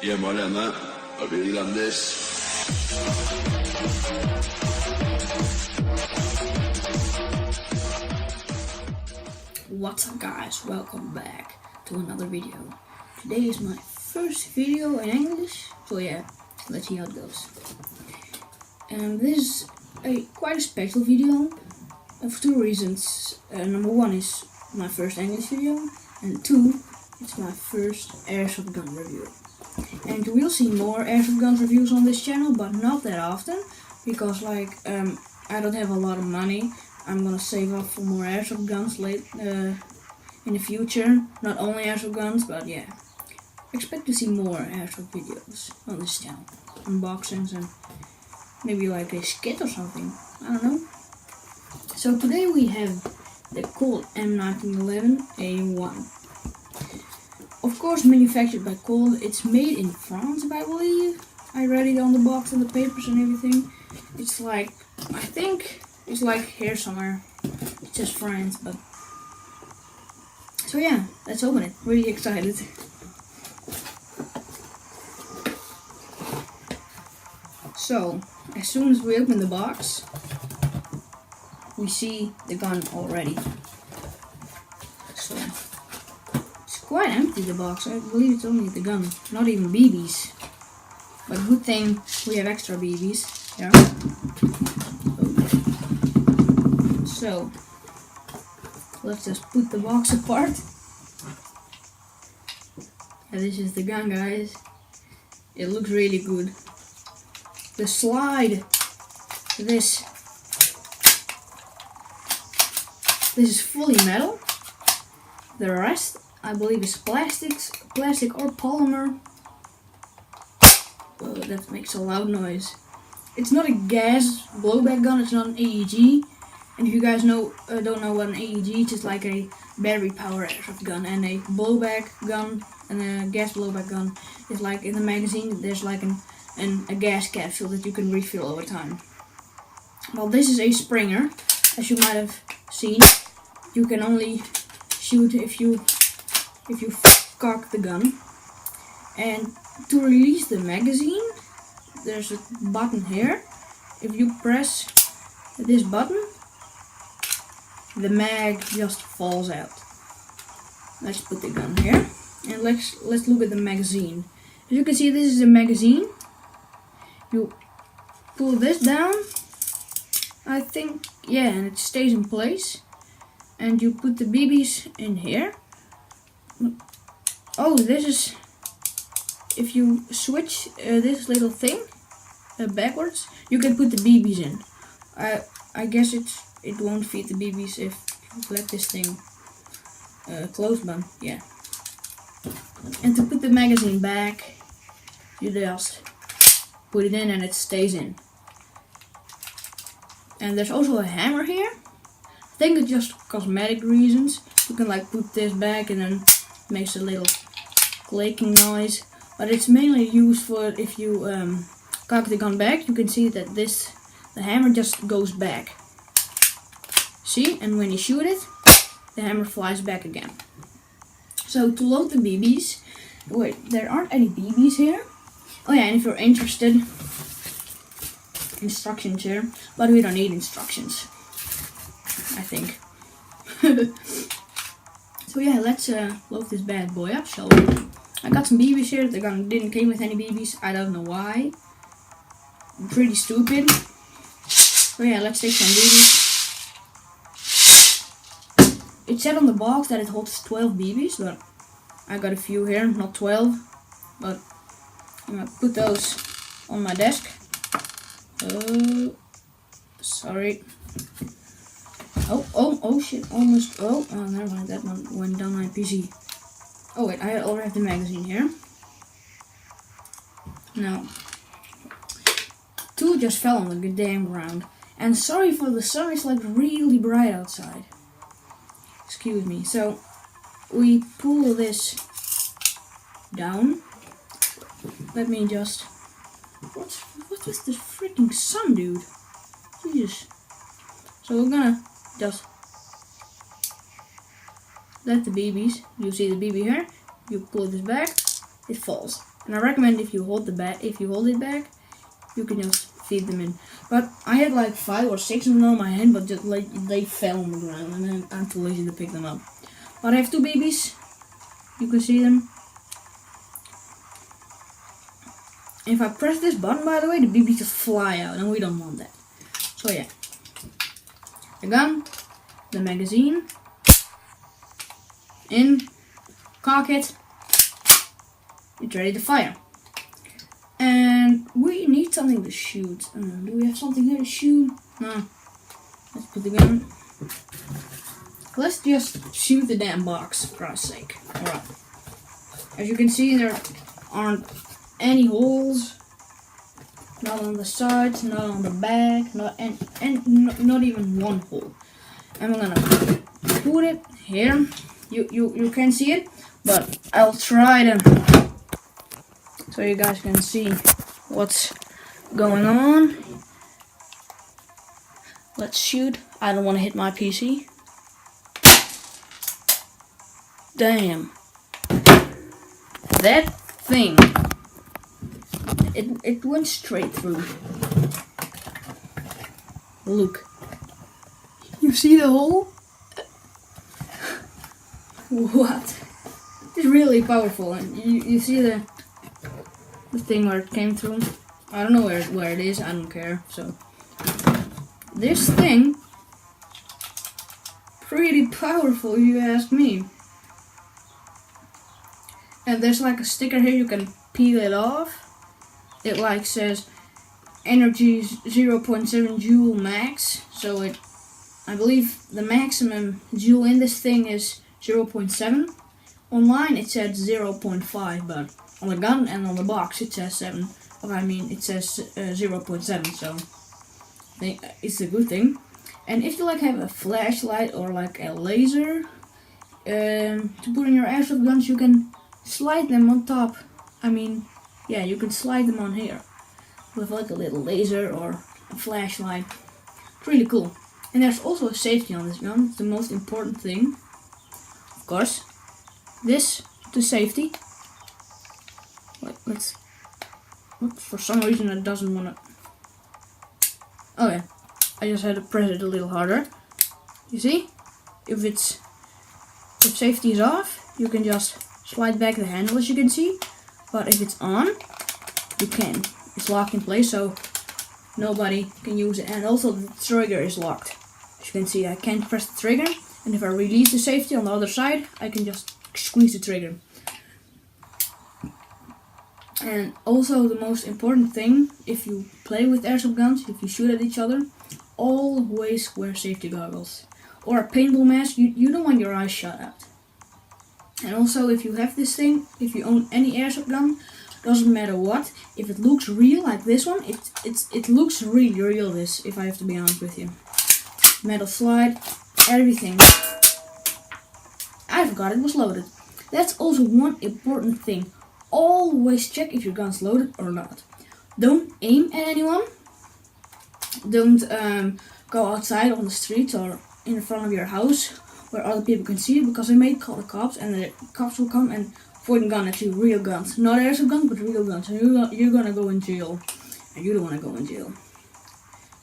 Yeah, Mariana, I really love this. What's up guys, welcome back to another video. Today is my first video in English, so yeah, let's see how it goes. And this is quite a special video for two reasons. Number one is my first English video, and two, it's my first airsoft gun review. And you will see more airsoft gun reviews on this channel, but not that often, because I don't have a lot of money. I'm gonna save up for more airsoft guns in the future. Not only airsoft guns, but yeah. Expect to see more airsoft videos on this channel. Unboxings and maybe like a skit or something. I don't know. So today we have the Colt M1911A1. Of course manufactured by Colt. It's made in France, I believe. I read it on the box and the papers and everything. It's like, I think it's like here somewhere. It's just France, but so yeah, let's open it. Really excited. So as soon as we open the box, we see the gun already. So it's quite empty, the box. I believe it's only the gun, not even BBs. But good thing we have extra BBs. Yeah. So let's just put the box apart. And this is the gun, guys. It looks really good. The slide, this is fully metal. The rest, I believe, is plastic or polymer. Oh, that makes a loud noise. It's not a gas blowback gun. It's not an AEG. And if you guys don't know what an AEG is, it's just like a battery powered airsoft gun, and a blowback gun and a gas blowback gun is like in the magazine. There's like a gas capsule that you can refill over time. Well, this is a Springer, as you might have seen. You can only shoot if you cock the gun. And to release the magazine, there's a button here. If you press this button, the mag just falls out. Let's put the gun here and let's look at the magazine. As you can see, this is a magazine. You pull this down, I think, yeah, and it stays in place. And you put the BBs in here. Oh, this is, if you switch this little thing backwards, you can put the BBs in. I guess it won't feed the BBs if you let this thing closed, but yeah. And to put the magazine back, you just put it in and it stays in. And there's also a hammer here. I think it's just cosmetic reasons. You can like put this back and then it makes a little clicking noise. But it's mainly used for if you cock the gun back. You can see that the hammer just goes back. See, and when you shoot it, the hammer flies back again. So to load the BBs, wait, there aren't any BBs here. Oh yeah, and if you're interested, instructions here, but we don't need instructions, I think. So yeah, let's load this bad boy up, shall we? I got some BBs here. The gun didn't came with any BBs. I don't know why. Pretty stupid. So yeah, let's take some BBs. It said on the box that it holds 12 BBs, but I got a few here, not 12. But I'm gonna put those on my desk. Oh, sorry. Oh shit, almost. Oh, never mind, that one went down my PC. Oh wait, I already have the magazine here. Now, two just fell on the damn ground. And sorry for the sun, it's like really bright outside. Excuse me. So we pull this down. Let me just. What's with this freaking sun, dude? Jesus. So we're gonna just let the BBs. You see the BB here. You pull this back, it falls. And I recommend if you hold it back, you can just feed them in. But I had like 5 or 6 of them on my hand, but just like they fell on the ground, and then I'm too lazy to pick them up. But I have 2 babies. You can see them. If I press this button, by the way, the babies just fly out, and we don't want that. So yeah, the gun, the magazine, in, cock it, it's ready to fire. And we need something to shoot. Do we have something here to shoot? No. Let's put the gun. Let's just shoot the damn box, for Christ's sake. Alright. As you can see, there aren't any holes. Not on the sides, not on the back, not even one hole. And we're gonna put it here. You can't see it, but I'll try to so you guys can see what's going on. Let's shoot. I don't want to hit my PC. Damn. That thing. It went straight through. Look. You see the hole? What? It's really powerful, and you see the thing where it came through. I don't know where it is. I don't care. So this thing, pretty powerful, if you ask me. And there's like a sticker here. You can peel it off. It like says energy 0.7 joule max. So I believe the maximum joule in this thing is 0.7. Online it said 0.5, but on the gun and on the box it says 7. It says 0.7, so it's a good thing. And if you like have a flashlight or like a laser to put in your airsoft guns, you can slide them on top. Yeah, you can slide them on here with like a little laser or a flashlight. It's really cool. And there's also a safety on this gun. It's the most important thing. Of course, this to safety. Let's. For some reason it doesn't want to. Oh yeah, I just had to press it a little harder. You see, if safety is off, you can just slide back the handle, as you can see. But if it's on, you can. It's locked in place, so nobody can use it. And also the trigger is locked. As you can see, I can't press the trigger, and if I release the safety on the other side, I can just squeeze the trigger. And also the most important thing, if you play with airsoft guns, if you shoot at each other, always wear safety goggles. Or a paintball mask. You don't want your eyes shut out. And also, if you have this thing, if you own any airsoft gun, doesn't matter what, if it looks real like this one, it looks really real, this, if I have to be honest with you. Metal slide, everything. I forgot it was loaded. That's also one important thing. Always check if your gun's loaded or not. Don't aim at anyone. Don't go outside on the streets or in front of your house where other people can see it, because they may call the cops, and the cops will come and point a gun at you. Real guns, not airsoft guns, but real guns, and you're gonna go in jail, and you don't want to go in jail.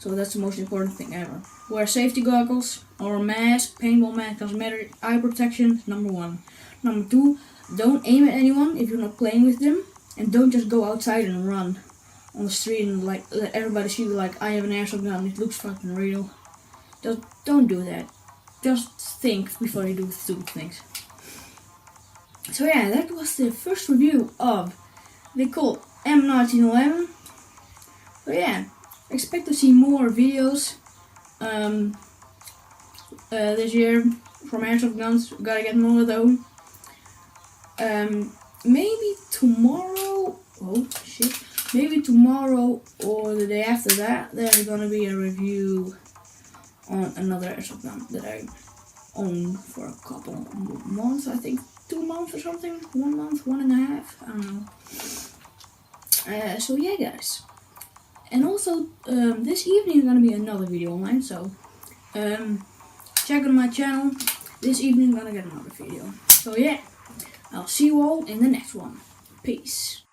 So that's the most important thing ever. Wear safety goggles or a mask, paintball mask, doesn't matter. Eye protection is number 1. Number 2, don't aim at anyone if you're not playing with them, and don't just go outside and run on the street and like let everybody see like I have an airsoft gun. It looks fucking real. Just don't do that. Just think before you do stupid things. So yeah, that was the first review of the Colt M1911. So yeah, expect to see more videos this year from airsoft guns. Gotta get more though. Maybe tomorrow. Oh shit! Maybe tomorrow or the day after that, there's gonna be a review on another airsoft gun that I own for a couple months. I think 2 months or something. 1 month, 1.5. I don't know. So yeah, guys. And also, this evening is gonna be another video online. So check on my channel. This evening I'm gonna get another video. So yeah, I'll see you all in the next one. Peace.